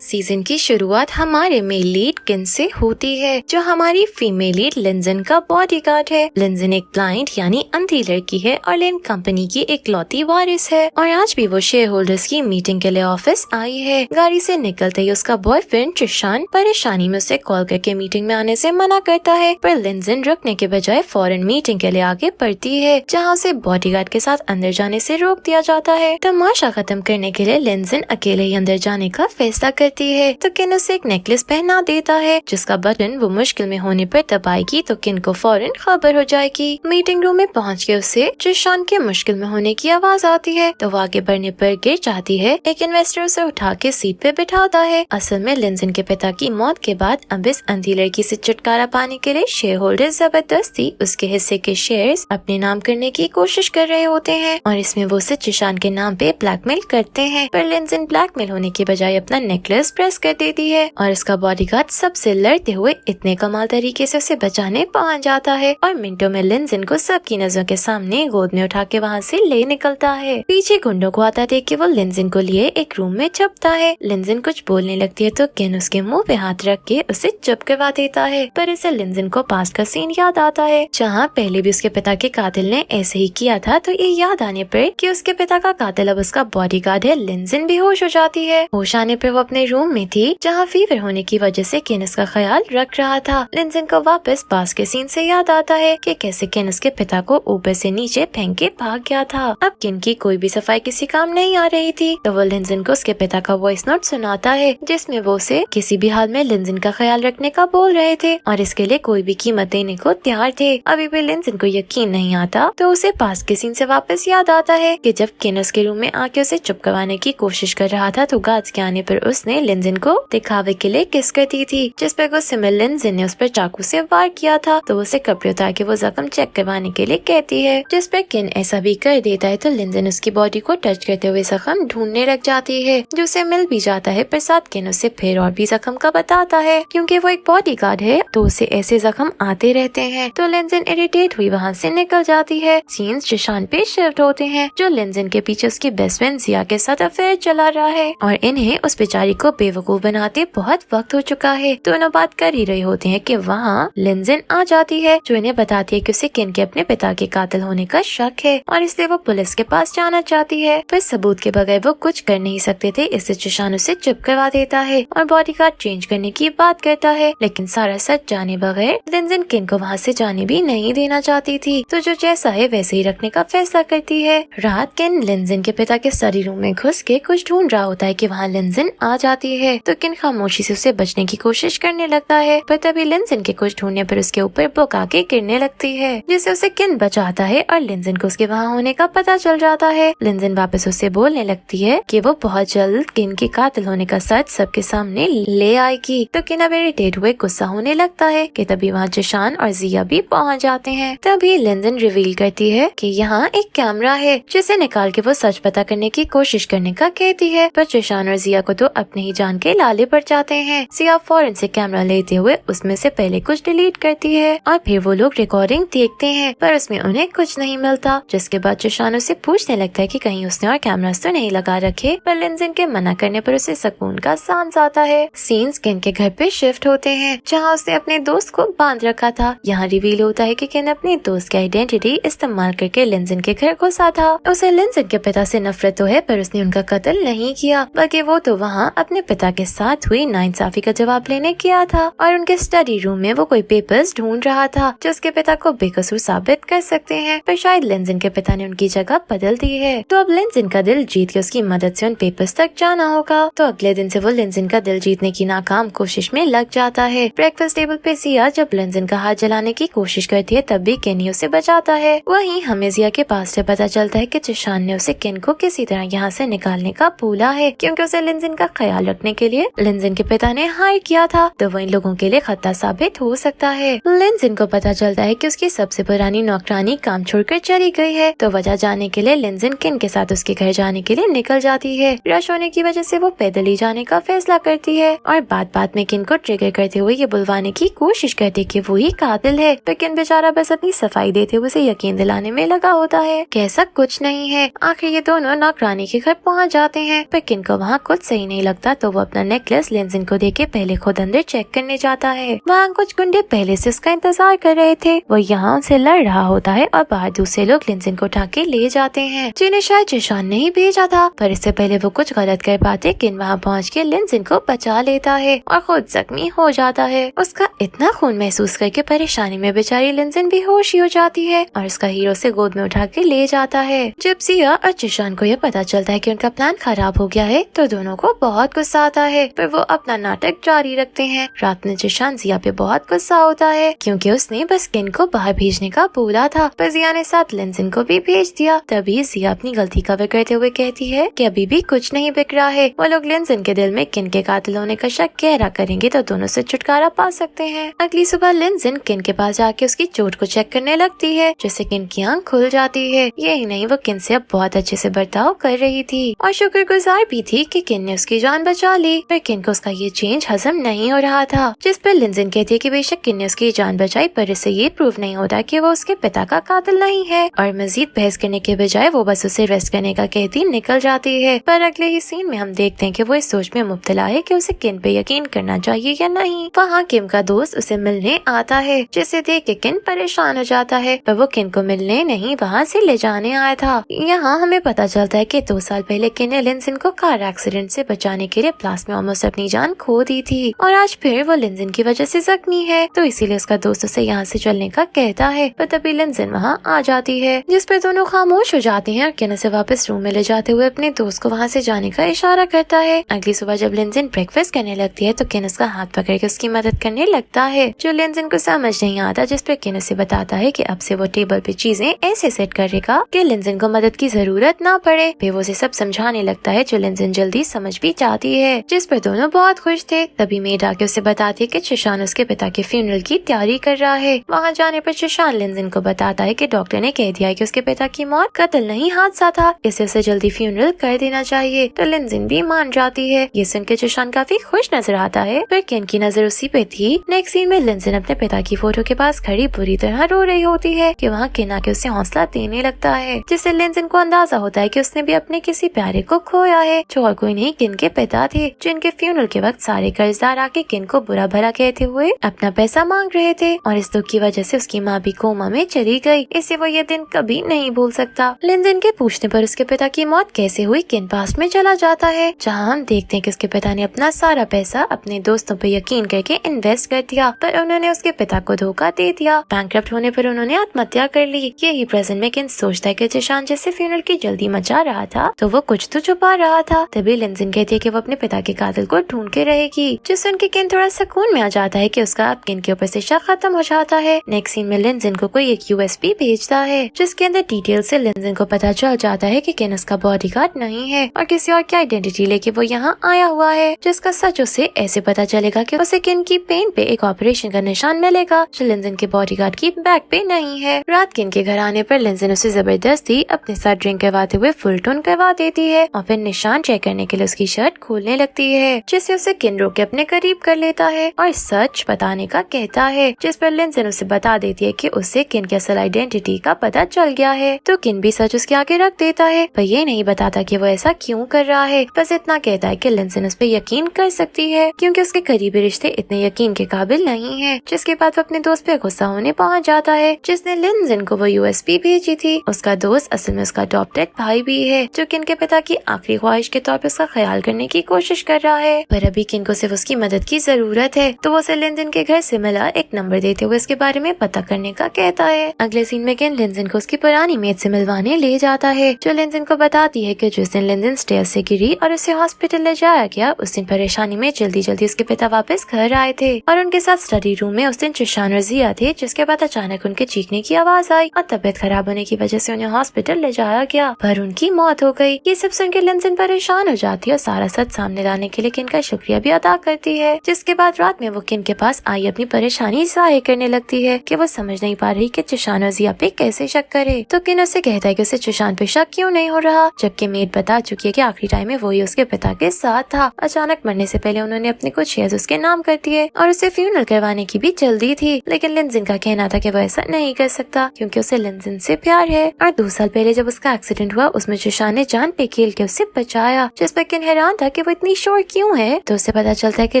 Season की शुरुआत हमारे मेल लीड किन से होती है, जो हमारी फीमेल लीड लिंजन का बॉडीगार्ड है। लिंजन एक ब्लाइंड यानी अंधी लड़की है और लिन कंपनी की इकलौती वारिस है और आज भी वो शेयर होल्डर्स की मीटिंग के लिए ऑफिस आई है। गाड़ी से निकलते ही उसका बॉयफ्रेंड ट्रिशान परेशानी में उसे कॉल करके मीटिंग में आने से मना करता है, पर लिंजन रुकने के बजाय फौरन मीटिंग के लिए आगे बढ़ती है, जहाँ उसे बॉडीगार्ड के साथ अंदर जाने से रोक दिया जाता है। तमाशा खत्म करने के लिए लिंजन अकेले ही अंदर जाने का फैसला करती है, तो किन उसे एक नेकलेस पहना देता है, जिसका बटन वो मुश्किल में होने पर दबाएगी तो किन को फौरन खबर हो जाएगी। मीटिंग रूम में पहुँच के उसे ट्रिशान के मुश्किल में होने की आवाज आती है, तो वो आगे बढ़ने पर गिर जाती है। एक इन्वेस्टर उसे उठा के सीट पे बिठाता है। असल में लिंजन के पिता की मौत के बाद अब इस अंधी लड़की से छुटकारा पाने के लिए शेयर होल्डर जबरदस्ती उसके हिस्से के शेयर्स अपने नाम करने की कोशिश कर रहे होते हैं और इसमें वो उसे ट्रिशान के नाम पे ब्लैकमेल करते हैं, पर लिंजन ब्लैकमेल होने के बजाय अपना नेकलेस प्रेस कर देती है और उसका बॉडीगार्ड सबसे लड़ते हुए इतने कमाल तरीके से उसे बचाने पहुंच जाता है और मिनटों में लिंजन को सबकी नजरों के सामने गोद में उठा के वहाँ से ले निकलता है। पीछे गुंडों को आता देख के वो लिंजन को लिए एक रूम में छुपता है। लिंजन कुछ बोलने लगती है तो किन उसके मुंह पे हाथ रख के उसे चुप करवा देता है, पर इसे लिंजन को पास का सीन याद आता है, जहाँ पहले भी उसके पिता के कातिल ने ऐसे ही किया था। तो ये याद आने पर कि उसके पिता का कातिल अब उसका बॉडीगार्ड है, लिंजन बेहोश हो जाती है। होश आने पर वो अपने रूम में थी, जहाँ फीवर होने की वजह से किन उसका ख्याल रख रहा था। लिंजन को वापस पास के सीन से याद आता है कि कैसे किन उसके पिता को ऊपर से नीचे फेंक के भाग गया था। अब किन की कोई भी सफाई किसी काम नहीं आ रही थी, तो वो लिंजन को उसके पिता का वॉइस नोट सुनाता है, जिसमें वो उसे किसी भी हाल में लिंजन का ख्याल रखने का बोल रहे थे और इसके लिए कोई भी कीमत देने को तैयार थे। अभी भी लिंजन को यकीन नहीं आता, तो उसे पास के सीन से वापस याद आता है कि जब किन उसके रूम में आके उसे चुप करवाने की कोशिश कर रहा था, तो गार्ड्स के आने पर उसने लिंजन को दिखावे के लिए किस कर दी थी, जिस पर गुस्से में लिंजन ने उस पर चाकू से वार किया था। तो उसे कपड़े उतार के वो जख्म चेक करवाने के लिए कहती है, जिस पर किन ऐसा भी कर देता है, तो लिंजन उसकी बॉडी को टच करते हुए जख्म ढूंढने लग जाती है, जो उसे मिल भी जाता है, पर साथ किन उसे फिर और भी जख्म का बताता है। क्योंकि वो एक बॉडीगार्ड है तो उसे ऐसे जख्म आते रहते हैं, तो लिंजन इरिटेट हुई वहाँ से निकल जाती है। सीन्स ट्रिशान पे शिफ्ट होते हैं, जो लिंजन के पीछे उसकी बेस्ट फ्रेंड जिया के साथ अफेयर चला रहा है और इन्हें उस बेचारी को बेवकूफ बनाते बहुत वक्त हो चुका है। दोनों बात कर ही रहे होते हैं कि वहाँ लिंजन आ जाती है, जो इन्हें बताती है कि उसे किन के अपने पिता के कातिल होने का शक है और इसलिए वो पुलिस के पास जाना चाहती है, पर सबूत के बगैर वो कुछ कर नहीं सकते थे, इससे ट्रिशान उसे चुप करवा देता है और बॉडीगार्ड चेंज करने की बात करता है। लेकिन सारा सच जाने बगैर लिंजन किन को वहाँ से जाने भी नहीं देना चाहती थी, तो जो जैसा है वैसे ही रखने का फैसला करती है। रात किन लिंजन के पिता के स्टडी रूम में घुस के कुछ ढूंढ रहा होता है कि वहाँ लिंजन आ जाती है, तो किन खामोशी से उसे बचने की कोशिश करने लगता है, पर तभी लिंजन के कुछ ढूंढने पर उसके ऊपर बुक आके गिरने लगती है, जिससे उसे किन बचाता है और लिंजन को उसके वहाँ होने का पता चल जाता है। लिंजन वापस उससे बोलने लगती है कि वो बहुत जल्द किन के कातिल होने का सच सबके सामने ले आएगी, तो किन अब इरिटेट हुए गुस्सा होने लगता है कि तभी वहाँ ट्रिशान और जिया भी पहुँच जाते हैं। तभी लिंजन रिवील करती है कि यहाँ एक कैमरा है, जिसे निकाल के वो सच पता करने की कोशिश करने का कहती है, पर ट्रिशान और जिया को तो अपने ही जान के लाले पड़ जाते हैं। जिया फौरन से कैमरा लेते हुए उसमें से पहले कुछ डिलीट करती है और फिर वो लोग रिकॉर्डिंग देखते हैं, पर उसमें उन्हें कुछ नहीं मिलता, जिसके बाद ट्रिशान उसे पूछने लगता है कि कहीं उसने और कैमरास तो नहीं लगा रखे, पर लिंजन के मना करने पर उसे सुकून का सांस आता है। सीन्स किन के घर पे शिफ्ट होते हैं, जहाँ उसने अपने दोस्त को बांध रखा था। यहाँ रिवील होता है कि किन अपने दोस्त की आइडेंटिटी इस्तेमाल करके लिंजन के घर घुसा था। उसे लिंजन के पिता से नफरत तो है, पर उसने उनका कत्ल नहीं किया, बल्कि वो तो वहाँ अपने पिता के साथ हुई नाइंसाफी का जवाब लेने गया था और उनके स्टडी रूम में वो कोई पेपर्स ढूंढ रहा था जो उसके पिता को बेकसूर साबित कर सकते हैं, पर शायद लिंजन के पिता ने उनकी जगह बदल दी है। तो अब लिंजन का दिल जीत के उसकी मदद से उन पेपर्स तक जाना होगा। तो अगले दिन से वो लिंजन का दिल जीतने की नाकाम कोशिश में लग जाता है। ब्रेकफास्ट टेबल पे जिया जब लिंजन का हाथ जलाने की कोशिश करती है, तब भी केनी उसे बचाता है। वहीं हमें जिया के पास से पता चलता है कि ट्रिशान ने उसे किन को किसी तरह यहाँ से निकालने का भूला है, क्योंकि उसे लिंजन का ख्याल रखने के लिए लिंजन के पिता ने हायर किया था, तो वो इन लोगों के लिए खतरा साबित हो सकता है। लिंजन को पता चलता है कि उसकी सबसे पुरानी नौकरानी काम छोड़कर चली गई है, तो वजह जानने के लिए लिंजन किन के साथ उसके घर जाने के लिए निकल जाती है। रश होने की वजह से वो पैदल ही जाने का फैसला करती है और बात बात में किन को ट्रिगर करते हुए ये बुलवाने की कोशिश करती है कि वो ही कातिल है, पर किन बेचारा बस अपनी सफाई देते हुए उसे यकीन दिलाने में लगा होता है कि ऐसा कुछ नहीं है। आखिर ये दोनों नौकरानी के घर पहुँच जाते हैं, पर किन को वहाँ कुछ सही नहीं लगता था तो वो अपना नेकलेस लिंजन को देके पहले खुद अंदर चेक करने जाता है। वहाँ कुछ गुंडे पहले से उसका इंतजार कर रहे थे। वो यहाँ उनसे लड़ रहा होता है और बाहर दूसरे लोग लिंजन को उठा के ले जाते हैं, जिन्हें शायद जिशान ने ही भेजा था। पर इससे पहले वो कुछ गलत कर पाते किन वहाँ पहुँच के लिंजन को बचा लेता है और खुद जख्मी हो जाता है। उसका इतना खून महसूस करके परेशानी में बेचारी लिंजन बेहोश ही हो जाती है और उसका हीरो से गोद में उठा के ले जाता है। जब जिया और जिशान को यह पता चलता है कि उनका प्लान खराब हो गया है तो दोनों को बहुत गुस्सा आता है, पर वो अपना नाटक जारी रखते हैं। रात में जिशान जिया पे बहुत गुस्सा होता है क्योंकि उसने बस किन को बाहर भेजने का बोला था, पर जिया ने साथ लिंजन को भी भेज दिया। तभी जिया अपनी गलती कवर करते हुए कहती है कि अभी भी कुछ नहीं बिक रहा है। वो लोग लिंजन के दिल में किन के कातिल होने का शक गहरा करेंगे तो दोनों से छुटकारा पा सकते हैं। अगली सुबह लिंजन किन के पास जाके उसकी चोट को चेक करने लगती है, जिससे किन की आंख खुल जाती है। यही नहीं, वो किन से अब बहुत अच्छे से बर्ताव कर रही थी और शुक्रगुजार भी थी कि किन ने उसकी जान बचा ली। पर किन को उसका ये चेंज हजम नहीं हो रहा था, जिस पर लिंजन कहती है कि बेशक किन ने उसकी जान बचाई पर इससे ये प्रूव नहीं होता कि वो उसके पिता का कातिल नहीं है। और मजीद बहस करने के बजाय वो बस उसे रेस्ट करने का कहती निकल जाती है। पर अगले ही सीन में हम देखते हैं कि वो इस सोच में मुब्तला है कि उसे किन पे यकीन करना चाहिए या नहीं। वहाँ किम का दोस्त उसे मिलने आता है, जिसे देख के किन परेशान हो जाता है, पर वो किन को मिलने नहीं वहाँ से ले जाने आया था। यहाँ हमें पता चलता है कि 2 साल पहले किन ने लिंजन को कार एक्सीडेंट से बचाने के लिए प्लास में ऑलमोस्ट अपनी जान खो दी थी और आज फिर वो लिंजन की वजह से जख्मी है, तो इसीलिए उसका दोस्त उसे यहाँ से चलने का कहता है। पर तभी लिंजन वहाँ आ जाती है, जिस पर दोनों खामोश हो जाते हैं और किन उसे वापस रूम में ले जाते हुए अपने दोस्त को वहाँ से जाने का इशारा करता है। अगली सुबह जब लिंजन ब्रेकफास्ट करने लगती है तो किन उसका हाथ पकड़ के उसकी मदद करने लगता है, जो लिंजन को समझ नहीं आता, जिस पर किन उसे बताता है कि अब से वो टेबल पे चीजें ऐसे सेट करेगा कि लिंजन को मदद की जरूरत ना पड़े। फिर वो उसे सब समझाने लगता है, जो लिंजन जल्दी समझ भी जाती है, जिस पर दोनों बहुत खुश थे। तभी मेड आके उसे बताती है कि जिशान उसके पिता के फ्यूनरल की तैयारी कर रहा है। वहाँ जाने पर जिशान लिंजन को बताता है कि डॉक्टर ने कह दिया है कि उसके पिता की मौत कत्ल नहीं हादसा था, इससे उसे जल्दी फ्यूनरल कर देना चाहिए। तो लिंजन भी मान जाती है। ये सुन के जिशान काफी खुश नजर आता है, पर किन की नजर उसी पे थी। नेक्स्ट सीन में लिंजन अपने पिता की फोटो के पास खड़ी बुरी तरह रो रही होती है कि वहाँ किन आके उसे हौसला देने लगता है, जिससे लिंजन को अंदाजा होता है कि उसने भी अपने किसी प्यारे को खोया है, जो और कोई नहीं किन के पिता थे, जिनके फ्यूनरल के वक्त सारे कर्जदार आके किन को बुरा भला कहते हुए अपना पैसा मांग रहे थे और इस दुख की वजह से उसकी माँ भी कोमा में चली गई। इसे वो ये दिन कभी नहीं भूल सकता। लिंजन के पूछने पर उसके पिता की मौत कैसे हुई किन पास में चला जाता है, जहाँ हम देखते हैं कि उसके पिता ने अपना सारा पैसा अपने दोस्तों पे यकीन करके इन्वेस्ट कर दिया, पर उन्होंने उसके पिता को धोखा दे दिया। बैंकरप्ट होने पर उन्होंने आत्महत्या कर ली। यही प्रेजेंट में किन सोचता है कि जिशान जैसे फ्यूनरल की जल्दी मचा रहा था तो वो कुछ तो छुपा रहा था। तभी लिंजन कहती है कि वो अपने पिता के कातिल को ढूंढ के रहेगी, जिससे उनके किन थोड़ा सुकून में आ जाता है कि उसका अब किन के ऊपर से शक खत्म हो जाता है। नेक्स्ट सीन में लिंजन को कोई एक यूएसबी भेजता है, जिसके अंदर डिटेल से लिंजन को पता चल जाता है कि किन उसका बॉडीगार्ड नहीं है और किसी और की आइडेंटिटी लेके वो यहाँ आया हुआ है, जिसका सच उसे ऐसे पता चलेगा कि उसे किन की पेन पे एक ऑपरेशन का निशान मिलेगा, जो लिंजन के बॉडीगार्ड की बैग पे नहीं है। रात किन के घर आने पर लिंजन उसे जबरदस्ती अपने साथ ड्रिंक करवाते हुए फुल टोन करवा देती है और फिर निशान चेक करने के लिए उसकी शर्ट खोलने लगती है, जिससे उसे किन रोक के अपने करीब कर लेता है और सच बताने का कहता है, जिस पर लिंजन उसे बता देती है कि उसे किन की असल आइडेंटिटी का पता चल गया है। तो किन भी सच उसके आगे रख देता है, पर ये नहीं बताता कि वो ऐसा क्यों कर रहा है। बस इतना कहता है कि लिंजन उस पर यकीन कर सकती है क्योंकि उसके करीबी रिश्ते इतने यकीन के काबिल नहीं है। जिसके बाद वो अपने दोस्त पे गुस्सा होने पहुंच जाता है, जिसने लिंजन को वो यूएसबी भेजी थी। उसका दोस्त असल में उसका अडॉप्टेड भाई भी है, जो किन के पिता की आखिरी ख्वाहिश के तौर पे उसका ख्याल करने की कोशिश कर रहा है। पर अभी किन को सिर्फ उसकी मदद की जरूरत है, तो वो उसे लिंजन के घर से मिला एक नंबर देते हुए इसके बारे में पता करने का कहता है। अगले सीन में किन लिंजन को उसकी पुरानी मेट से मिलवाने ले जाता है, जो लिंजन को बताती है कि जिस दिन लिंजन स्टेयर से गिरी और उसे हॉस्पिटल ले जाया गया, उस दिन परेशानी में जल्दी जल्दी उसके पिता वापस घर आए थे और उनके साथ स्टडी रूम में उस दिन जिशान और जिया थे, जिसके बाद अचानक उनके चीखने की आवाज आई और तबियत खराब होने की वजह से उन्हें हॉस्पिटल ले जाया गया, पर उनकी मौत हो गई। ये सब सुनकर लिंजन परेशान हो जाती है और सारा सच सामने लाने के लिए किन का शुक्रिया भी अदा करती है। जिसके बाद रात में वो किन के पास आई अपनी परेशानी जाहिर करने लगती है कि वो समझ नहीं पा रही कि जिशान और जिया पे कैसे शक करे। तो किन उससे कहता है कि उसे जिशान पे शक क्यों नहीं हो रहा, जबकि मेड बता चुकी है कि आखिरी टाइम में वही उसके पिता के साथ था। अचानक मरने से पहले उन्होंने अपने कुछ शेयर्स उसके नाम कर दिए और उसे फ्यूनरल करवाने की भी जल्दी थी, लेकिन लिंजन का कहना था कि वो ऐसा नहीं कर सकता क्योंकि उसे लिंजन से प्यार है। और 2 साल पहले जब उसका एक्सीडेंट हुआ उसमें जिशान ने जान पे खेल के उसे बचाया, जिस पर किन हैरान था कि वो इतनी श्योर क्यों है। तो उसे पता चलता है कि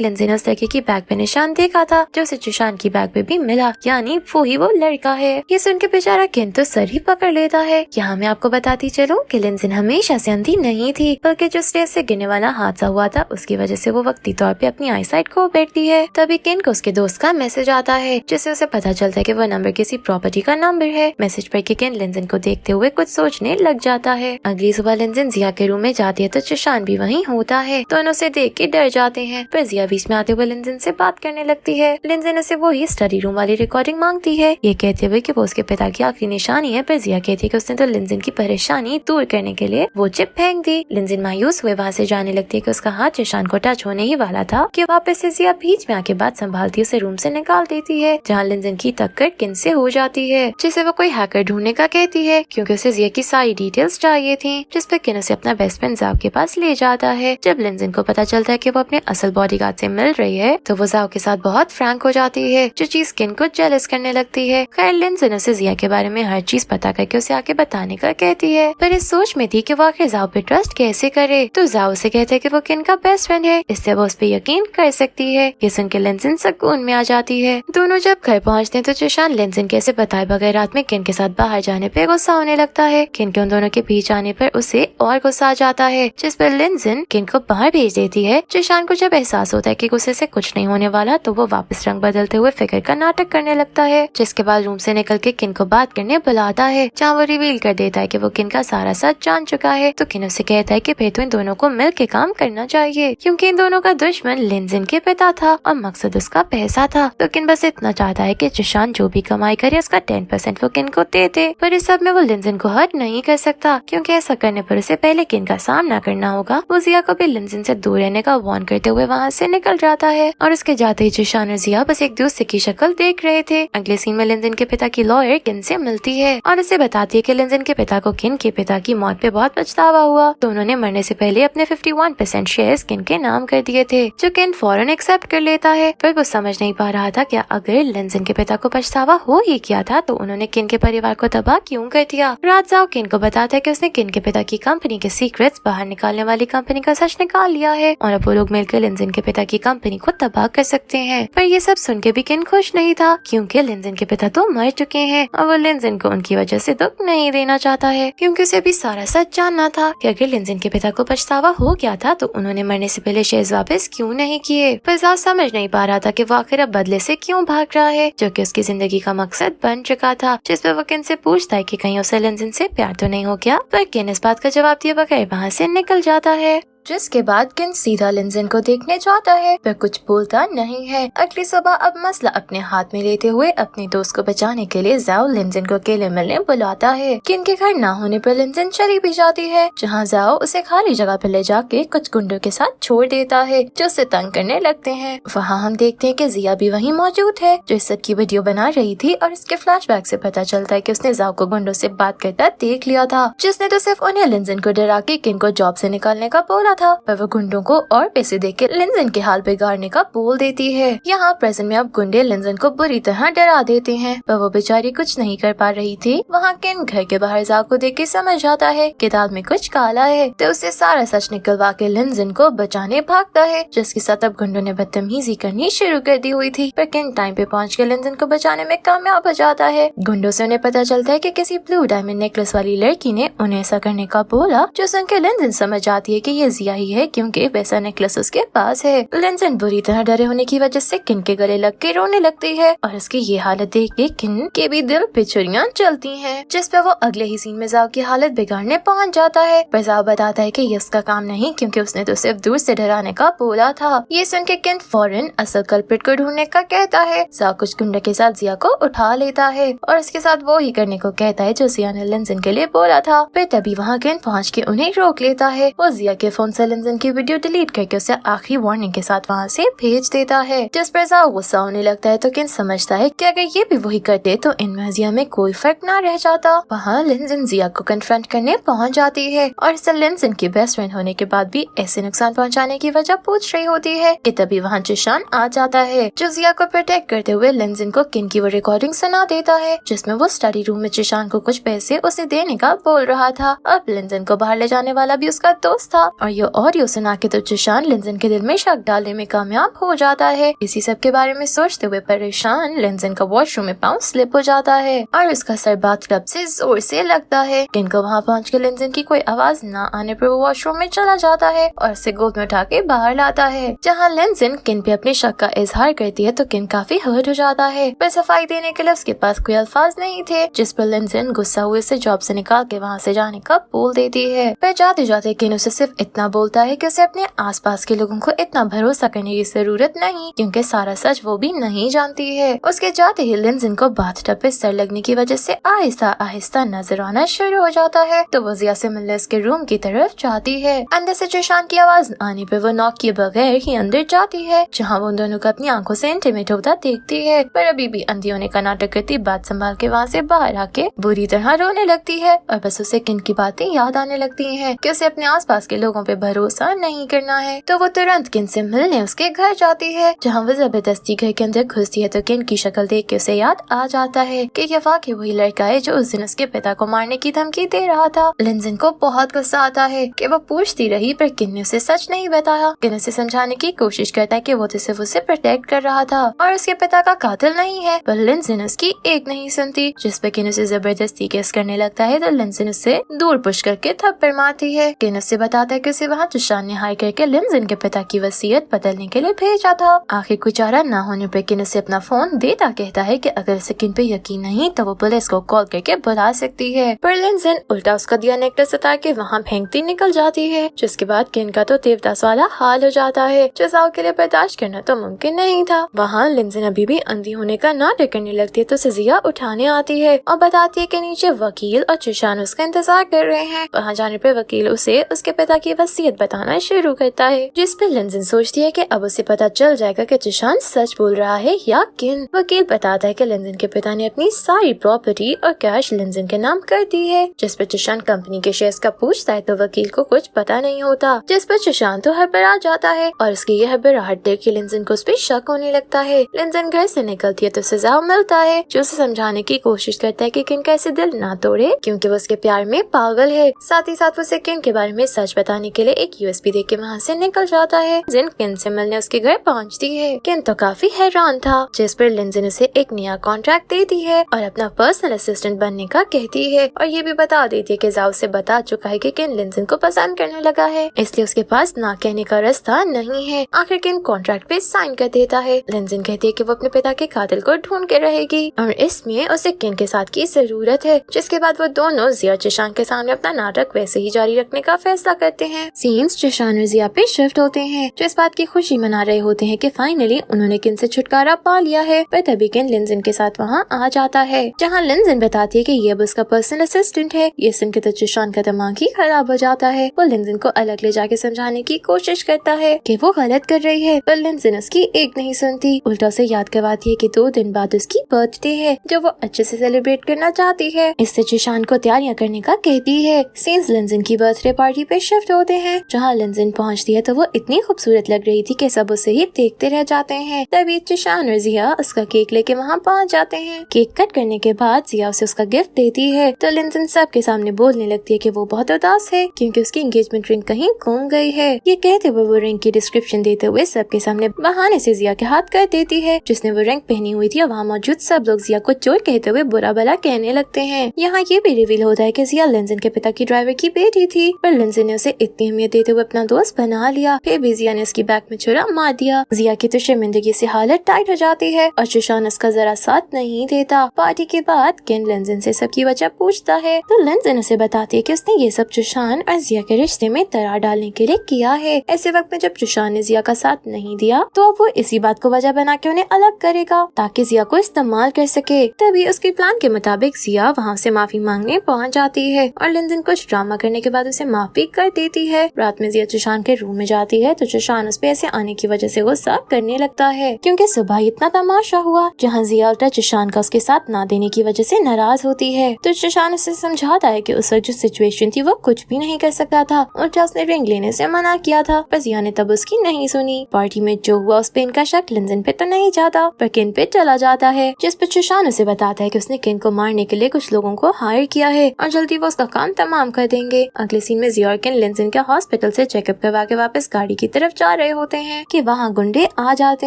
लिंजी ने उस लड़के की बैग पे निशान देखा था जो उसे जिशान की बैग पे भी मिला, यानी वो ही वो लड़का है। ये सुन के बेचारा किन तो सर ही पकड़ लेता है। यहाँ मैं आपको बताती चलूं कि लिंजी हमेशा से अंधी नहीं थी, बल्कि जो स्टेज से गिरने वाला हादसा हुआ था उसकी वजह से वो वक्ती तौर पे अपनी आईसाइट खो बैठती है। तभी किन को उसके दोस्त का मैसेज आता है जिससे उसे पता चलता है कि वो नंबर किसी प्रॉपर्टी का नंबर है। मैसेज पढ़ के किन लिंजन को देखते हुए कुछ सोचने लग जाता है। अगली सुबह लिंजन जिया के रूम में जाती है तो जिशान भी वहीं होता है। दोनों उसे देख के डर जाते हैं, पर जिया बीच में आते हुए लिंजन से बात करने लगती है। लिंजन उसे वही स्टडी रूम वाली रिकॉर्डिंग मांगती है, ये कहते हुए कि वो उसके पिता की आखिरी निशानी है। पर जिया कहती है कि उसने तो लिंजन की परेशानी दूर करने के लिए वो चिप फेंक दी। लिंजन मायूस हुए वहाँ से जाने लगती है कि उसका हाथ जिशान को टच होने ही वाला था कि वापस से जिया बीच में आके बात संभालती उसे रूम से निकाल देती है, जहाँ लिंजन की टक्कर किन से हो जाती है, जिसे वो कोई हैकर ढूंढने का कहती है क्योंकि उसे जिया की सारी डिटेल्स चाहिए थी। जिस पर किन उसे अपना बेस्ट फ्रेंड जाओ के पास ले जाता है। जब लिंजन को पता चलता है कि वो अपने असल बॉडीगार्ड से मिल रही है तो वो जाओ के साथ बहुत फ्रैंक हो जाती है, जो चीज किन को जेलस करने लगती है। खैर लिंजन उसे जिया के बारे में हर चीज पता करके उसे आके बताने का कहती है, पर इस सोच में थी कि वो आखिर जाओ पे ट्रस्ट कैसे करे। तो जाओ से कहते हैं कि वो किन का बेस्ट फ्रेंड है, इससे वो उस पे यकीन कर सकती है। ये सुन के लिंजन सुकून में आ जाती है। दोनों जब घर पहुँचते हैं तो जिशान लिंजन के ऐसे बताए बगैर रात में किन के साथ बाहर जाने पे गुस्सा होने लगता है। किन के उन दोनों के बीच आने पर उसे और गुस्सा आ जाता है, जिस पर लिंजन किन को बाहर भेज देती है। जिशान को जब एहसास होता है कि गुस्से से कुछ नहीं होने वाला तो वो वापस रंग बदलते हुए फिक्र का नाटक करने लगता है, जिसके बाद रूम से निकल के किन को बात करने बुलाता है, जहाँ वो रिवील कर देता है कि वो किन का सारा सच जान चुका है। तो किन उसे कहता है कि फिर तो इन दोनों को मिल के काम करना चाहिए, क्योंकि इन दोनों का दुश्मन लिंजन के पिता था और मकसद उसका पैसा था। तो किन बस इतना चाहता है कि जिशान जो भी कमाई करे उसका 10% वो किन को दे दे, पर इस सब में वो लिंजन को हर्ट नहीं कर सकता, क्योंकि ऐसा करने पर उसे पहले किन का सामना करना होगा। वो जिया को भी लिंजन से दूर रहने का वार्न करते हुए वहाँ से निकल जाता है और उसके जाते ही जिशान और जिया बस एक दूसरे की शक्ल देख रहे थे। अगले सीन में लिंजन के पिता की लॉयर किन से मिलती है और उसे बताती है कि लिंजन के पिता को किन के पिता की मौत पे बहुत पछतावा हुआ, तो उन्होंने मरने से पहले अपने 51% शेयर्स किन के नाम कर दिए थे, जो किन फौरन एक्सेप्ट कर लेता है। पर वो समझ नहीं पा रहा था क्या अगर लिंजन के पिता को पछतावा हो ही किया था तो उन्होंने किन के परिवार को तबाह क्यों कर दिया। रात जाओ किन को बताता है कि उसने किन के पिता की कंपनी के सीक्रेट्स बाहर निकालने वाली कंपनी का सच निकाल लिया है और अब वो लोग मिलकर लिंजन के पिता की कंपनी को तबाह कर सकते हैं। पर ये सब सुन के भी किन खुश नहीं था, क्योंकि लिंजन के पिता तो मर चुके हैं और वो लिंजन को उनकी वजह से दुख नहीं देना चाहता है, क्योंकि उसे भी सारा सच जानना था कि अगर लिंजन के पिता को पछतावा हो गया था तो उन्होंने मरने से पहले शेयर्स वापस क्यों नहीं किए। पर जाओ समझ नहीं पा रहा था कि वो आखिर अब बदले से क्यों भाग रहा है, जो कि उसकी जिंदगी का मकसद बन चुका था। जिस पर वो किन से पूछता है कि कहीं उसे लिंजन से प्यार तो नहीं हो गया, पर किन इस बात का जवाब दिए बगैर वहाँ से निकल जाता है। जिसके बाद किन सीधा लिंजन को देखने जाता है, पर कुछ बोलता नहीं है। अगली सुबह अब मसला अपने हाथ में लेते हुए अपने दोस्त को बचाने के लिए जाओ लिंजन को अकेले मिलने बुलाता है। किन के घर ना होने पर लिंजन चली भी जाती है, जहाँ जाओ उसे खाली जगह पर ले जाके कुछ गुंडों के साथ छोड़ देता है जो उसे तंग करने लगते हैं। वहाँ हम देखते हैं कि जिया भी वहीं मौजूद है जो इस सब की वीडियो बना रही थी और इसके फ्लैशबैक से पता चलता है कि उसने जाओ को गुंडों से बात करता देख लिया था, जिसने तो सिर्फ उन्हें लिंजन को डरा के किन को जॉब से निकालने का बोला था, पर वो गुंडों को और पैसे देके लिंजन के हाल बिगाड़ने का बोल देती है। यहाँ प्रेजेंट में अब गुंडे लिंजन को बुरी तरह डरा देते हैं, पर वो बेचारी कुछ नहीं कर पा रही थी। वहाँ किन घर के बाहर जाओ को देख के समझ आता है कि दाल में कुछ काला है, तो उसे सारा सच निकलवा के लिंजन को बचाने भागता है, जिसके साथ अब गुंडों ने बदतमीजी करनी शुरू कर दी हुई थी। पर किन टाइम पे पहुँच के लिंजन को बचाने में कामयाब हो जाता है। गुंडों से उन्हें पता चलता है कि किसी ब्लू डायमंड नेकलेस वाली लड़की ने उन्हें ऐसा करने का बोला, जो सुन के लिंजन समझ आती है कि ये जिया ही है, क्योंकि वैसा नेकलेस उसके पास है। लिंजन बुरी तरह डरे होने की वजह से किन के गले लग के रोने लगती है और उसकी ये हालत देख के किन के भी दिल पे छुरियां चलती हैं, जिस पे वो अगले ही सीन में जाओ की हालत बिगाड़ने पहुंच जाता है। पर जाओ बताता है कि ये उसका काम नहीं, क्योंकि उसने तो सिर्फ दूर से डराने का बोला था। ये सुन के किन फौरन असल कल्प्रिट को ढूंढने का कहता है। जाओ कुछ गुंडे के साथ जिया को उठा लेता है और इसके साथ वो ही करने को कहता है जो जिया ने लिंजन के लिए बोला था। फिर तभी वहाँ किन पहुँच के उन्हें रोक लेता है। वो जिया के फोन से लिंजन की वीडियो डिलीट करके उसे आखिरी वार्निंग के साथ वहाँ से भेज देता है, जिस पर जाओ गुस्सा होने लगता है। तो किन समझता है कि अगर ये भी वही करते तो इनमें जिया में कोई फर्क ना रह जाता। वहाँ लिंजन जिया को कन्फ्रंट करने पहुँच जाती है और इससे लिंजन की बेस्ट फ्रेंड होने के बाद भी ऐसे नुकसान पहुँचाने की वजह पूछ रही होती है कि तभी वहाँ जिशान आ जाता है, जो जिया को प्रोटेक्ट करते हुए लिंजन को किन की वो रिकॉर्डिंग सुना देता है, जिसमें वो स्टडी रूम में जिशान को कुछ पैसे उसे देने का बोल रहा था। अब लिंजन को बाहर ले जाने वाला भी उसका दोस्त था और ये ऑडियो सुना के तो जिशान लिंजन के दिल में शक डालने में कामयाब हो जाता है। इसी सब के बारे में सोचते हुए परेशान लिंजन का वॉशरूम में पाँव स्लिप हो जाता है और उसका सर बाथटब से जोर से लगता है। किन को वहाँ पहुँच के लिंजन की कोई आवाज न आने पर वो वॉशरूम में चला जाता है और उसे गोद में उठा के बाहर लाता है। जहाँ लिंजन किन पे अपने शक का इजहार करती है तो किन काफी हर्ट हो जाता है, पर सफाई देने के लिए उसके पास कोई अल्फाज नहीं थे, जिस पर लिंजन गुस्सा हुए से जॉब से निकाल के वहाँ से जाने का बोल देती है। पर जाते जाते किन उसे सिर्फ इतना बोलता है कि उसे अपने आसपास के लोगों को इतना भरोसा करने की जरूरत नहीं, क्योंकि सारा सच वो भी नहीं जानती है। उसके जाते ही लिंजन को बाथटब पे सर लगने की वजह से आहिस्ता आहिस्ता नजर आना शुरू हो जाता है, तो वो जिया से मिलने उसके रूम की तरफ जाती है। अंदर से जिशान की आवाज आने पर वो नॉक किए बगैर ही अंदर जाती है, जहाँ वो उन दोनों को अपनी आंखों से इंटीमेट होता देखती है, पर अभी भी अंधी होने का नाटक करती बात संभाल के वहाँ से बाहर आके बुरी तरह रोने लगती है और बस उसे किन की बातें याद आने लगती हैं कि उसे अपने आसपास के लोगों पे भरोसा नहीं करना है। तो वो तुरंत किन से मिलने उसके घर जाती है, जहाँ वो जबरदस्ती घर के अंदर घुसती है तो किन की शक्ल देख के उसे याद आ जाता है कि ये वाकई वही लड़का है जो उस दिन उसके पिता को मारने की धमकी दे रहा था। लिंजन को बहुत गुस्सा आता है कि वो पूछती रही पर किन ने उसे सच नहीं बताया। किन उसे समझाने की कोशिश करता है कि वो तो सिर्फ उसे प्रोटेक्ट कर रहा था और उसके पिता का कातिल नहीं है, पर लिंजन उसकी एक नहीं सुनती, जिस पर किन उसे जबरदस्ती केस करने लगता है तो लिंजन उससे दूर पुश करके थप्पड़ मारती है। किन उससे बताता है कि उसे वहाँ जिशान ने हायर करके लिंजन के पिता की वसीयत बदलने के लिए भेजा था। आखिर कोई चारा न होने पर किन उसे अपना फोन देता कहता है कि अगर उसे किन पे यकीन नहीं तो वो पुलिस को कॉल करके बुला सकती है, पर लिंजन उल्टा उसका दिया नेकलेस उतार के वहाँ फेंकती निकल जाती है, जिसके बाद किन का तो देवदास वाला हाल हो जाता है, जो साव के लिए बर्दाश्त करना तो मुमकिन नहीं था। वहाँ लिंजन अभी भी अंधी होने का नाटक करने लगती है तो जिया उठाने आती है और बताती है कि नीचे वकील और जिशान उसका इंतजार कर रहे हैं। वहाँ जाने पर वकील उसे उसके पिता की वसीयत बताना शुरू करता है, जिस पर लिंजन सोचती है कि अब उसे पता चल जाएगा कि जिशान सच बोल रहा है या किन। वकील बताता है कि लिंजन के पिता ने अपनी सारी प्रॉपर्टी और कैश लिंजन के नाम कर दी है, जिस पर जिशान कंपनी के शेयर्स का पूछता है तो वकील को कुछ पता नहीं होता, जिस पर जिशान तो हड़बड़ा जाता है और उसकी यह हड़बड़ाहट देख के लिंजन को उस पर शक होने लगता है। लिंजन घर से निकलती है तो सजा मिलता है, जो उसे समझाने की कोशिश करता है कि किन का ऐसे दिल ना तोड़े क्योंकि वो उसके प्यार में पागल है। साथ ही साथ उसे किन के बारे में सच बताने के लिए एक यूएसबी देके वहाँ से निकल जाता है। जिन किन से मिलने उसके घर पहुँचती है। किन तो काफी हैरान था, जिस पर लिंजन उसे एक नया कॉन्ट्रैक्ट देती है और अपना पर्सनल असिस्टेंट बनने का कहती है और ये भी बता देती है कि जाओ से बता चुका है कि किन लिंजन को पसंद करने लगा है, इसलिए उसके पास ना कहने का रास्ता नहीं है। आखिर किन कॉन्ट्रैक्ट पे साइन कर देता है। लिंजन कहती है कि वो अपने पिता के कातिल को ढूंढ के रहेगी और इसमें उसे किन के साथ की जरूरत है, जिसके बाद वो दोनों जिया जिशान के सामने अपना नाटक वैसे ही जारी रखने का फैसला करते हैं। सीन्स जिशान और जिया पे शिफ्ट होते हैं, जो इस बात की खुशी मना रहे होते हैं कि फाइनली उन्होंने किन से छुटकारा पा लिया है, पर तभी किन लिंजन के साथ वहाँ आ जाता है, जहाँ लिंजन बताती है कि ये अब उसका पर्सनल असिस्टेंट है। ये सुन के तो जिशान का दिमाग ही खराब हो जाता है। वो लिंजन को अलग ले जाके समझाने की कोशिश करता है कि वो गलत कर रही है, पर लिंजन उसकी एक नहीं सुनती, उल्टा उसे याद करवाती है कि 2 दिन बाद उसकी बर्थडे है जो वो अच्छे से सेलिब्रेट करना चाहती है। इससे जिशान को तैयारियां करने का कहती है। सीन्स लिंजन की बर्थडे पार्टी पे शिफ्ट होते हैं, जहाँ लिंजन पहुँचती है तो वो इतनी खूबसूरत लग रही थी कि सब उसे ही देखते रह जाते हैं। तभी जिशान और जिया उसका केक लेके वहाँ पहुँच जाते हैं। केक कट करने के बाद जिया उसे उसका गिफ्ट देती है तो लिंजन सबके सामने बोलने लगती है कि वो बहुत उदास है क्योंकि उसकी एंगेजमेंट रिंग कहीं गुम गई है। ये कहते हुए वो रिंग की डिस्क्रिप्शन देते हुए सबके सामने बहाने से जिया के हाथ कर देती है, जिसने वो रिंग पहनी हुई थी और वहाँ मौजूद सब लोग जिया को चोर कहते हुए बुरा भला कहने लगते हैं। यहाँ ये भी रिवील होता है कि जिया लिंजन के पिता की ड्राइवर की बेटी थी, पर लिंजन ने उसे इतनी अहमियत देते हुए अपना दोस्त बना लिया। फिर भी जिया ने उसकी बैग में छुरा मार दिया। जिया की तो शर्मिंदगी से हालत टाइट हो जाती है और जिशान उसका जरा साथ नहीं देता। पार्टी के बाद किन लिंजन से सबकी वजह पूछता है तो लिंजन उसे बताती है कि उसने ये सब जिशान और जिया के रिश्ते में दरार डालने के लिए किया है। ऐसे वक्त में जब जिशान ने जिया का साथ नहीं दिया तो अब वो इसी बात को वजह बना के उन्हें अलग करेगा ताकि जिया को इस्तेमाल कर सके। तभी उसके प्लान के मुताबिक जिया वहाँ से माफी मांगने पहुँच जाती है और लिंजन कुछ ड्रामा करने के बाद उसे माफ भी कर देती है। रात में जिया जिशान के रूम में जाती है तो जिशान उस पे ऐसे आने की वजह से गुस्सा करने लगता है क्योंकि सुबह इतना तमाशा हुआ जहाँ जिया उल्टा जिशान का उसके साथ ना देने की वजह से नाराज होती है। तो जिशान उसे समझाता है कि उस वक्त जो सिचुएशन थी वो कुछ भी नहीं कर सकता था, उल्टा उसने रिंग लेने से मना किया था, पर जिया ने तब उसकी नहीं सुनी। पार्टी में जो हुआ उस पे इनका शक लिंजन पे तो नहीं जाता पर किन पे चला जाता है, जिस पर जिशान उसे बताता है कि उसने किन को मारने के लिए कुछ लोगों को हायर किया है और जल्दी वो उसका काम तमाम कर देंगे। अगले सीन में जिया और किन लिंजन के हॉस्पिटल से चेकअप करवा के वापस गाड़ी की तरफ जा रहे होते हैं कि वहाँ गुंडे आ जाते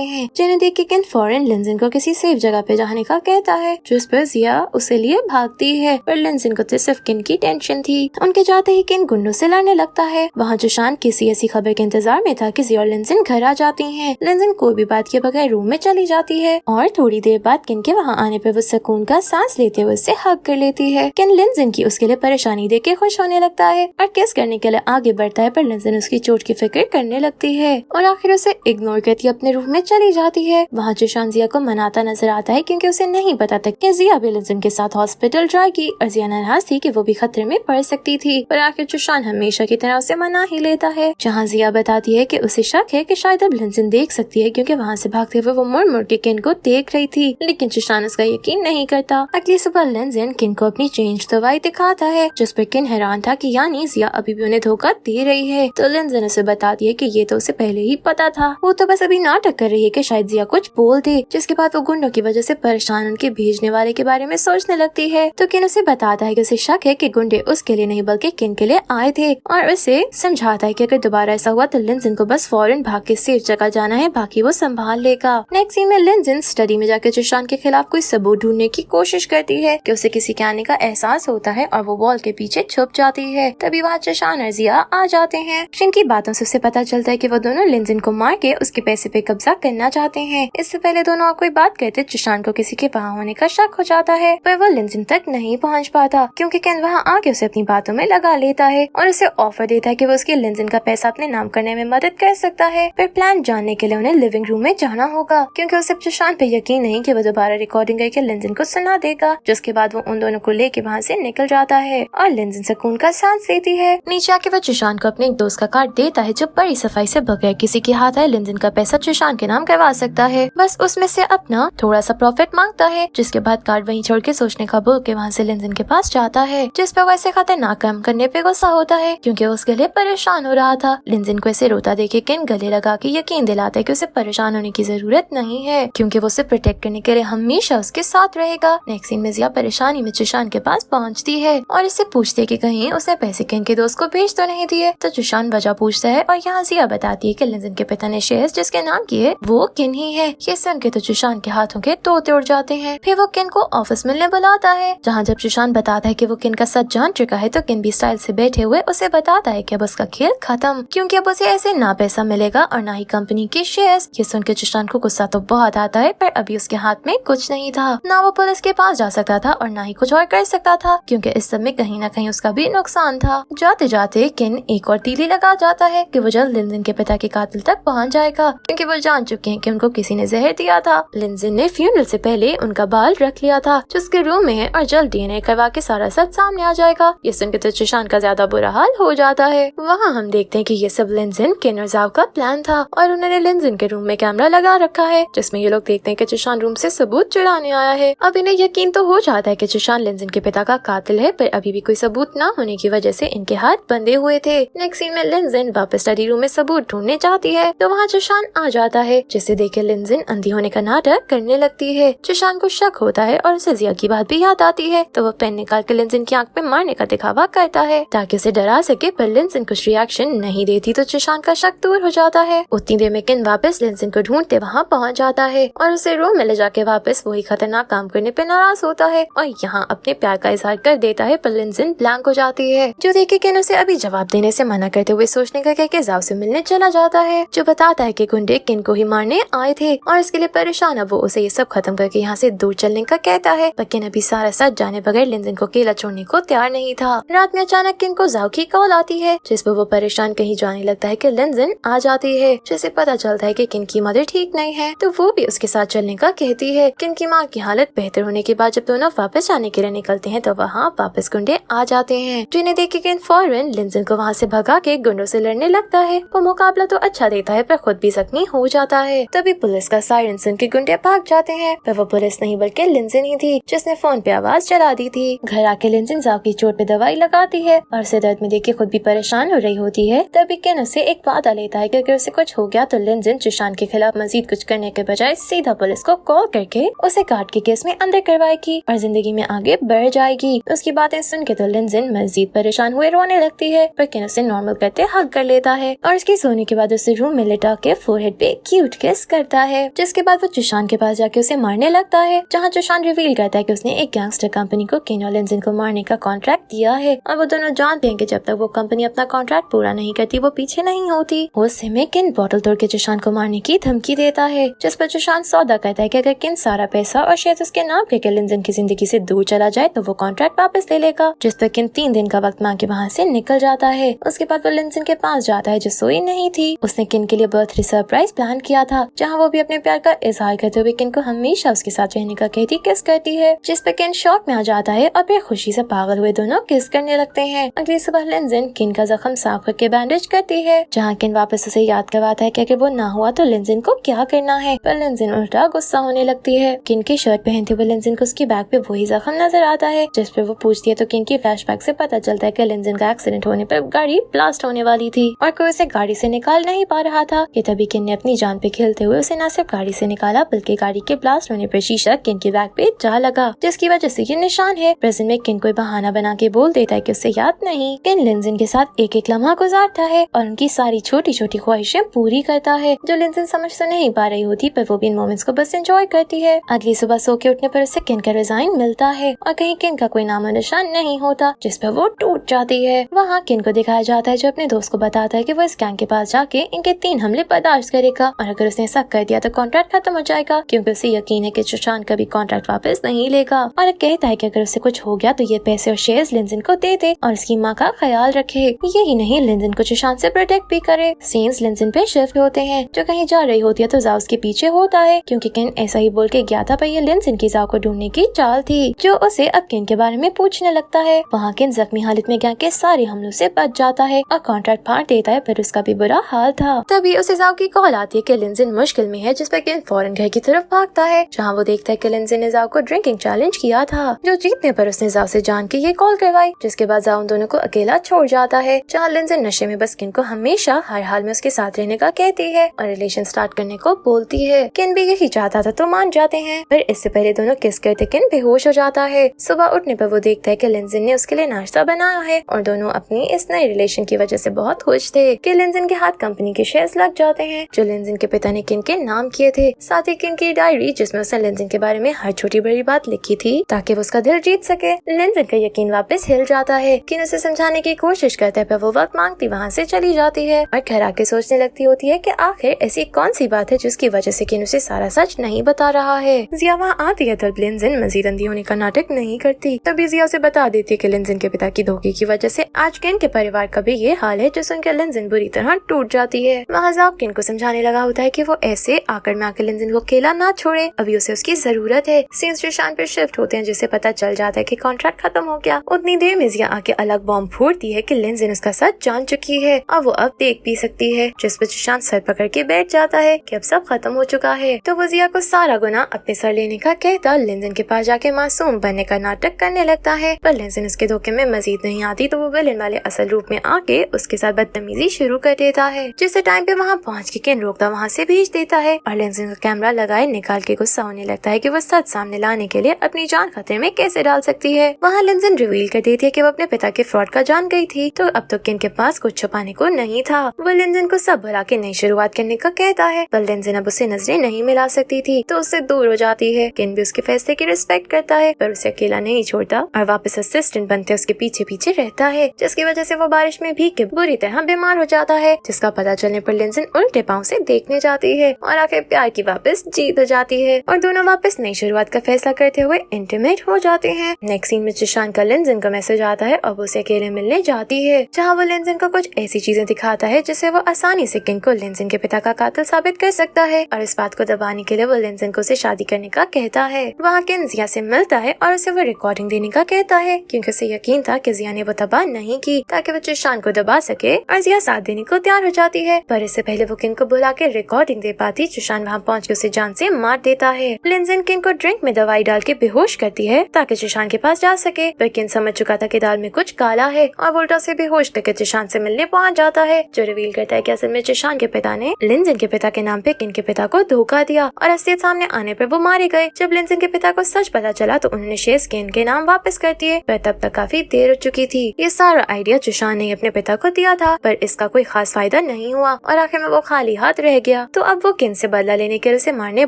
हैं, जिन्हें देख के किन फौरन लिंजन को किसी सेफ जगह पे जाने का कहता है, जिस पर जिया उसे लिए भागती है। पर लिंजन को तो सिर्फ किन की टेंशन थी। उनके जाते ही किन गुंडों से लड़ने लगता है। वहाँ जुशान किसी ऐसी खबर के इंतजार में था कि जिया और लिंजन घर आ जाती है। लिंजन कोई भी बात के बगैर रूम में चली जाती है और थोड़ी देर बाद किन के वहाँ आने पर वो सुकून का सांस लेते हुए उससे हग कर लेती है। किन लिंजन की उसके लिए परेशानी देख के खुश होने लगता है और किस करने के लिए आगे बढ़ता है, पर लिंजन उसकी चोट की फिक्र करने लगती है और आखिर उसे इग्नोर करती अपने रूम में चली जाती है। वहाँ जुशान जिया को मनाता नजर आता है क्योंकि उसे नहीं पता था कि जिया भी लिंजन के साथ हॉस्पिटल जाएगी और जिया नाराज थी कि वो भी खतरे में पड़ सकती थी, पर आखिर जुशान हमेशा की तरह उसे मना ही लेता है। जहाँ जिया बताती है कि उसे शक है कि शायद अब लिंजन देख सकती है क्योंकि वहाँ से भागते हुए वो मुड़ मुड़ के किन को देख रही थी, लेकिन जुशान उसका यकीन नहीं करता। अगली सुबह लिंजन किन को अपनी चेंज दवाई दिखाता है, जिस पर किन हैरान था कि यानी जिया अभी भी उन्हें धोखा दे रही है। तो लिंजन उसे बताती है कि ये तो उसे पहले ही पता था, वो तो बस अभी नाटक कर रही है कि शायद जिया कुछ बोल दे। जिसके बाद वो गुंडों की वजह से परेशान उनके भेजने वाले के बारे में सोचने लगती है। तो किन उसे बताता है कि उसे शक है कि गुंडे उसके लिए नहीं बल्कि किन के लिए आए थे और उसे समझाता है कि अगर दोबारा ऐसा हुआ तो लिंजन को बस फौरन भाग के सेफ जगह जाना है, बाकी वो संभाल लेगा। नेक्स्ट सीन में लिंजन स्टडी में जाकर जुशान के खिलाफ कोई सबूत ढूंढने की कोशिश करती है कि उसे किसी के आने का एहसास होता है और वो वॉल के पीछे छुप जाती है। तभी वहाँ जुशान और जिया आ जाते हैं। जिनकी बातों से उसे पता चलता है कि वो दोनों लिंजन को मार के उसके पैसे पे कब्जा करना चाहते हैं। इससे पहले दोनों और कोई बात करते जुशान को किसी के वहाँ होने का शक हो जाता है, पर वो लिंजन तक नहीं पहुँच पाता क्योंकि केन वहाँ आके उसे अपनी बातों में लगा लेता है और उसे ऑफर देता है कि वो उसके लिंजन का पैसा अपने नाम करने में मदद कर सकता है। पर प्लान जानने के लिए उन्हें लिविंग रूम में जाना होगा क्योंकि उसे जुशान पे यकीन नहीं कि वो दोबारा रिकॉर्डिंग करके लिंजन को सुना देगा। जिसके बाद वो उन दोनों को लेके वहाँ से निकल जाता है और लिंजन सुकून का सांस लेती है। नीचे आके वो जुशान को अपने एक दोस्त का कार्ड देता है जो बड़ी सफाई से बगैर किसी के हाथ आए लिंजन का पैसा जुशान के नाम करवा सकता है, बस उसमें से अपना थोड़ा सा प्रॉफिट मांगता है। जिसके बाद कार्ड वहीं छोड़ के सोचने का बोल के वहाँ से लिंजन के पास जाता है, जिस पर वैसे खतरनाक काम करने पे गुस्सा होता है क्योंकि वो उसके लिए परेशान हो रहा था। लिंजन को ऐसे रोता देखे किन गले लगा के यकीन दिलाता है कि उसे परेशान होने की जरूरत नहीं है क्योंकि वो उसे प्रोटेक्ट करने के लिए हमेशा उसके साथ रहेगा। नेक्स्ट सीन में जिया परेशानी में जुशान के पास पहुँचती है और इससे पूछती है कि कहीं उसने पैसे किन के दोस्त को भेज तो नहीं दिए। तो जुशान वजह पूछता है और यहाँ जिया बताती है कि लिंजन के पिता ने शेयर्स जिसके नाम किए वो किन ही है। ये सुन के तो जुशान के हाथों के तोते उड़ जाते हैं। फिर वो किन को ऑफिस मिलने बुलाता है, जहाँ जब जुशान बताता है कि वो किन का सच जान चुका है तो किन भी स्टाइल से बैठे हुए उसे बताता है कि अब उसका खेल खत्म क्योंकि अब उसे ऐसे ना पैसा मिलेगा और ना ही कंपनी के शेयर्स। ये सुन के जुशान को गुस्सा तो बहुत आता है, पर अभी उसके हाथ में कुछ नहीं था, ना वो पुलिस के पास जा सकता था और ना ही कुछ और कर सकता था क्योंकि इस सब में कहीं ना कहीं उसका भी नुकसान था। जाते जाते किन एक और तीली लगा जाता है कि वो जल्द लिंजन के पिता के कातिल तक पहुंच जाएगा क्योंकि वो जान चुके हैं कि उनको किसी ने जहर दिया था। लिंजन ने फ्यूनरल से पहले उनका बाल रख लिया था जो उसके रूम में है और जल्द डीएनए करवा के सारा सच सामने आ जाएगा। ये सुन के तो जुशान का ज्यादा बुरा हाल हो जाता है। वहाँ हम देखते हैं कि ये सब लिंजन किन और जाव का प्लान था और उन्होंने लिंजन के रूम में कैमरा लगा रखा है जिसमें ये लोग देखते हैं कि जुशान रूम से सबूत चुराने आया है। अब इन्हें यकीन तो हो जाता है कि जुशान लिंजन के पिता का कातिल है, पर अभी भी कोई सबूत ना होने की वजह से इनके हाथ बंधे हुए थे। नेक्स्ट सीन में लिंजन वापस स्टडी रूम में सबूत ढूंढने जाती है तो वहाँ जुशान आ जाता है, जिसे देख के लिंजन अंधी होने का नाटक करने लगती है। जुशान को शक होता है और उसे जिया की बात भी याद आती है तो वो पेन निकाल के लिंजन की आंख पे मारने का दिखावा करता है ताकि उसे डरा सके, पर लिंजन कुछ रिएक्शन नहीं देती तो जुशान का शक दूर हो जाता है। उतनी देर में किन वापस लिंजन को ढूंढते वहाँ पहुँच जाता है और उसे रूम में ले जाके वापस वही खतरनाक काम करने पे नाराज होता है और यहाँ अपने प्यार का इजहार कर देता है, पर लिंजन ब्लैंक हो जाती है जो देख के किन उसे अभी जवाब देने से मना करते हुए सोचने का कह के जाव से मिलने चला जाता है, जो बताता है कि गुंडे किन को ही मारने आए थे और इसके लिए परेशान अब वो उसे ये सब खत्म करके यहाँ से दूर चलने का कहता है। पर किन अभी सारा सच जाने बगैर लिंजन को अकेला छोड़ने को तैयार नहीं था। रात में अचानक किन को जाव की कॉल आती है जिस पर वो परेशान कहीं जाने लगता है कि लिंजन आ जाती है, जिसे पता चलता है कि किन की मदर ठीक नहीं है तो वो भी उसके साथ चलने का कहती है। किन की माँ की हालत बेहतर होने के बाद जब दोनों वापस जाने के लिए निकलते हैं तो वहाँ वापस गुंडे आ जाते हैं, जिन्हें देख के किन फौरन लिंजन को वहाँ से भगा के गुंडों से लड़ने लगता है। वो मुकाबला तो अच्छा देता है पर खुद भी जख्मी हो जाता है। तभी पुलिस का सायरन सुन के गुंडे भाग जाते हैं, पर वो पुलिस नहीं बल्कि लिंजन ही थी जिसने फोन पे आवाज चला दी थी। घर आके लिंजन जाव की चोट पे दवाई लगाती है और उसे दर्द में देख के खुद भी परेशान हो रही होती है। तभी किन उसे एक वादा लेता है कि अगर उसे कुछ हो गया तो लिंजन जुशान के खिलाफ मजीद कुछ करने के बजाय सीधा पुलिस को कॉल करके उसे काट के केस में अंदर करवाएगी और जिंदगी में आगे बढ़ जाएगी। उसकी बातें सुन के तो लिंजन मजीद परेशान हुए रोने लगती है, पर किन उसे नॉर्मल करते हग कर लेता है और उसके सोने के बाद उसे रूम में लेटा के फोरहेड पे क्यूट किस करता है, जिसके बाद वो चुशान के पास जाके उसे मारने लगता है, जहाँ चुशान रिवील करता है कि उसने एक गैंगस्टर कंपनी को किन और लिंजिन को मारने का कॉन्ट्रैक्ट दिया है और वो दोनों जानते हैं कि जब तक वो कंपनी अपना कॉन्ट्रैक्ट पूरा नहीं करती वो पीछे नहीं होती। गुस्से में किन बोतल तोड़ के चुशान को मारने की धमकी देता है, जिस पर चुशान सौदा कहता है कि अगर किन सारा पैसा और शेयर उसके नाम करके लिंजिन की जिंदगी से दूर चला जाए तो वो कॉन्ट्रैक्ट वापस ले लेगा, जिस पर किन 3 दिन का वक्त मांग के वहाँ से निकल जाता है। उसके बाद वो लिंजिन के पास जाता है जो सोई नहीं थी। उसने किन के लिए बर्थडे सरप्राइज प्लान किया था, जहाँ वो भी अपने प्यार का इजहार करते हुए किन को हमेशा उसके साथ रहने का कहती किस करती है, जिस पर किन शॉक में आ जाता है और फिर खुशी से पागल हुए दोनों किस करने लगते हैं। अगली सुबह लिंजिन किन का जख्म साफ करके बैंडेज करती है, जहाँ किन वापस उसे याद करवाता है कि अगर वो ना हुआ तो लिंजिन को क्या करना है, पर लिंजिन उल्टा गुस्सा होने लगती है। किन की शर्ट पहनते हुए लिंजिन को उसकी बैग पे वही जख्म नजर आता है, जिस पे वो पूछती है तो किन की फ्लैशबैक से पता चलता है कि लिंजिन का एक्सीडेंट होने पर गाड़ी ब्लास्ट होने वाली थी और कोई उसे गाड़ी से निकाल नहीं पा रहा था। कि तभी किन ने अपनी जान पे खेलते हुए उसे न सिर्फ गाड़ी से निकाला बल्कि गाड़ी के ब्लास्ट होने पर शीशा किन की बैग पे जा लगा, जिसकी वजह से ये निशान है। प्रेजेंट में किन कोई बहाना बना के बोल देता है कि उसे याद नहीं। किन लिंजिन के साथ एक एक लम्हा गुजारता है और उनकी सारी छोटी छोटी ख्वाहिशें पूरी करता है, जो लिंजिन समझ तो नहीं पा रही होती, पर वो भी इन मोमेंट्स को बस एंजॉय करती है। अगली सुबह सो के उठने पर उसे किन का रिजाइन मिलता है और कहीं किन का कोई नामो निशान नहीं होता, जिस पर वो टूट जाती है। वहाँ किन को दिखाया जाता है जो अपने दोस्त को बताता है कि वो इस गैंग के पास जाके इनके 3 हमले बर्दाश्त करेगा और अगर उसने ऐसा कर दिया तो कॉन्ट्रैक्ट खत्म हो जाएगा, क्योंकि उसे यकीन है कि चुशान कभी कॉन्ट्रैक्ट वापस नहीं लेगा। और कहता है कि अगर उसे कुछ हो गया तो ये पैसे और शेयर्स लिंजिन को दे दे और उसकी माँ का ख्याल रखे। यही नहीं, लिंजिन को चुशान से प्रोटेक्ट भी करे। सीन्स लिंजिन पे शिफ्ट होते हैं, जो कहीं जा रही होती है तो जाओ उसके पीछे होता है, क्योंकि किन ऐसा ही बोल के गया था, पर ये लिंजिन की जाओ को ढूंढने की चाल थी, जो उसे अब किन के बारे में पूछने लगता है। वहाँ किन जख्मी हालत में गैंग के सारे हमलों से बच जाता है और कॉन्ट्रैक्ट फाड़ देता है, पर उसका भी बुरा हाल था। तभी उसे जाओ की कॉल आती है कि लिंजिन मुश्किल में है, जिस पर किन फौरन घर की तरफ भागता है, जहाँ वो देखता है कि लिंजिन ने जाओ को ड्रिंकिंग चैलेंज किया था, जो जीतने पर उसने जाओ से जान के ये कॉल करवाई, जिसके बाद जाओ उन दोनों को अकेला छोड़ जाता है, जहाँ लिंजिन नशे में बस किन को हमेशा हर हाल में उसके साथ रहने का कहती है और रिलेशन स्टार्ट करने को बोलती है। किन भी यही चाहता था तो मान जाते हैं, फिर इससे पहले दोनों किस करते किन बेहोश हो जाता है। सुबह उठने पर वो देखता है कि लिंजिन ने उसके लिए नाश्ता बनाया है और दोनों अपनी इस नई रिलेशन की वजह से बहुत खुश थे कि लिंजिन के हाथ कंपनी के शेयर्स लग जाते हैं, जो लिंजिन के पिता ने किन के नाम किए थे। साथ ही किन की डायरी जिसमें उसने लिंजिन के बारे में हर छोटी बड़ी बात लिखी थी ताकि वो उसका दिल जीत सके। लिंजिन का यकीन वापस हिल जाता है। किन उसे समझाने की कोशिश करता है, पर वो वक्त मांगती वहाँ से चली जाती है और घर आके सोचने लगती होती है कि आखिर ऐसी कौन सी बात है जिसकी वजह से किन उसे सारा सच नहीं बता रहा है। जिया वहाँ आती है तब लिंजिन मजीद अंधी होने का नाटक नहीं करती, तभी जिया उसे बता देती है कि लिंजिन के पिता की धोखे की वजह से आज किन के परिवार का भी ये हाल है, जो सुनकर लिंजिन बुरी तरह टूट जाती है। वहाँ जाओ किन को समझाने लगा होता है कि वो ऐसे आकर में आकर लिंजिन को अकेला ना छोड़े, अभी उसे उसकी जरूरत है। सीन्स चुशान पे शिफ्ट होते हैं, जिससे पता चल जाता है कि कॉन्ट्रैक्ट खत्म हो गया। उतनी देर में जिया आके अलग बॉम्ब फोड़ती है कि लिंजिन उसका सच जान चुकी है और वो अब देख भी सकती है, जिस पर चुशान सर पकड़ के बैठ जाता है कि अब सब खत्म हो चुका है। तो वो जिया को सारा गुनाह अपने सर लेने का कहता लिंजिन के पास जाके मासूम बनने का नाटक करने लगता है, पर लिंजिन उसके धोखे में मजीद नहीं आती, तो वो विलेन वाले असल रूप में आके उसके साथ बदतमीजी शुरू कर देता है, जिससे टाइम पे वहाँ पहुँच के किन रोकता वहाँ से भेज देता है और लिंजिन का कैमरा लगाए निकाल के गुस्सा होने लगता है कि वो सच सामने लाने के लिए अपनी जान खतरे में कैसे डाल सकती है। वहाँ लिंजिन रिवील कर देती है कि वो अपने पिता के फ्रॉड का जान गई थी, तो अब तो किन के पास कुछ छुपाने को नहीं था। वो लिंजिन को सब भुला के नई शुरुआत करने का कहता है, पर लिंजिन अब उसे नजरें नहीं मिला सकती थी, तो उससे दूर हो जाती है। किन भी उसके फैसले की रिस्पेक्ट करता है, पर उसे अकेला नहीं छोड़ता और वापस असिस्टेंट बनते उसके पीछे पीछे रहता है, जिसकी वजह से वो बारिश में भीग के बुरी तरह बीमार हो जाता है, जिसका पता चलने पर लिंजिन उल्टे पाँव से देखने जाती है और आखिर प्यार की वापस जीत हो जाती है और दोनों वापस नई शुरुआत का फैसला करते हुए इंटीमेट हो जाते हैं। नेक्स्ट सीन में चुशान का लिंजिन का मैसेज आता है और वो उसे अकेले मिलने जाती है, जहाँ वो लिंजिन को कुछ ऐसी चीजें दिखाता है जिससे वो आसानी से किन को लिंजिन के पिता का कातिल साबित कर सकता है और इस बात को दबाने के लिए वो लिंजिन को उसे शादी करने का कहता है। वहाँ किन जिया से मिलता है और उसे वो रिकॉर्डिंग देने का कहता है, क्योंकि उसे यकीन था कि जिया ने वो तबाह नहीं की ताकि वो चुशान को दबा सके और जिया साथ देने को तैयार हो जाती है, पर इससे पहले वो किन को बुला के रिकॉर्डिंग दे पाती चुशान वहाँ पहुँच के उसे जान से मार देता है। लिंजिन किन को ड्रिंक में दवाई डाल के बेहोश करती है ताकि चुशान के पास जा सके, पर किन समझ चुका था कि दाल में कुछ काला है और उल्टा से बेहोश करके चुशान से मिलने पहुँच जाता है, जो रिवील करता है कि असल में चुशान के पिता ने लिंजिन के पिता के नाम पे किन के पिता को धोखा दिया और असलियत सामने आने पर वो मारे गए। जब लिंजिन के पिता को सच पता चला तो उन्होंने शेयर्स किन के नाम वापस कर दिए, पर तब तक काफी देर हो चुकी थी। ये सारा आइडिया चुशान किन ने अपने पिता को दिया था, पर इसका कोई खास फायदा नहीं हुआ और आखिर में वो खाली हाथ रह गया। तो अब वो किन से बदला लेने के लिए उसे मारने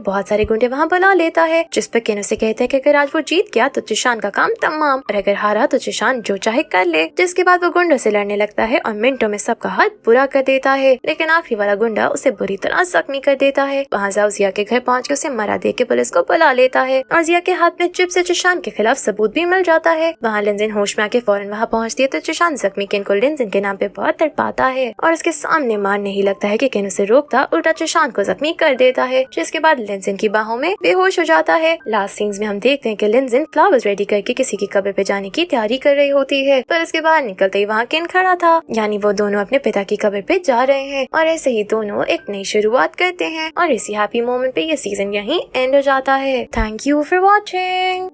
बहुत सारे गुंडे वहाँ बुला लेता है, जिस पर किन उसे कहता है कि अगर आज वो जीत गया तो चिशान का काम तमाम, और अगर हारा तो चिशान जो चाहे कर ले। जिसके बाद वो गुंडों से लड़ने लगता है और मिनटों में सबका हाल बुरा कर देता है, लेकिन आखिरी वाला गुंडा उसे बुरी तरह जख्मी कर देता है। वहाँ जाओ जिया के घर पहुँच के उसे मरा देख के पुलिस को बुला लेता है और जिया के हाथ में चिप से चिशान के खिलाफ सबूत भी मिल जाता है। वहाँ लिंजिन होश में आके फौरन वहाँ पहुँचती है तो चिशान जख्मी किन को लिंजिन के नाम पे बहुत तड़पाता है और उसके सामने मारने ही लगता है कि किन उसे रोकता उल्टा चिशान को जख्मी कर देता है, जिसके बाद लिंजिन की बाहों में बेहोश हो जाता है। लास्ट सीन्स में हम देखते हैं कि लिंजिन फ्लावर्स रेडी करके किसी की कब्र पे जाने की तैयारी कर रही होती है, पर उसके बाहर निकलते ही वहाँ किन खड़ा था, यानी वो दोनों अपने पिता की कब्र पे जा रहे हैं और ऐसे ही दोनों एक नई शुरुआत करते हैं और इसी हैप्पी मोमेंट पे ये सीजन यहीं एंड हो जाता है। Thank you for watching.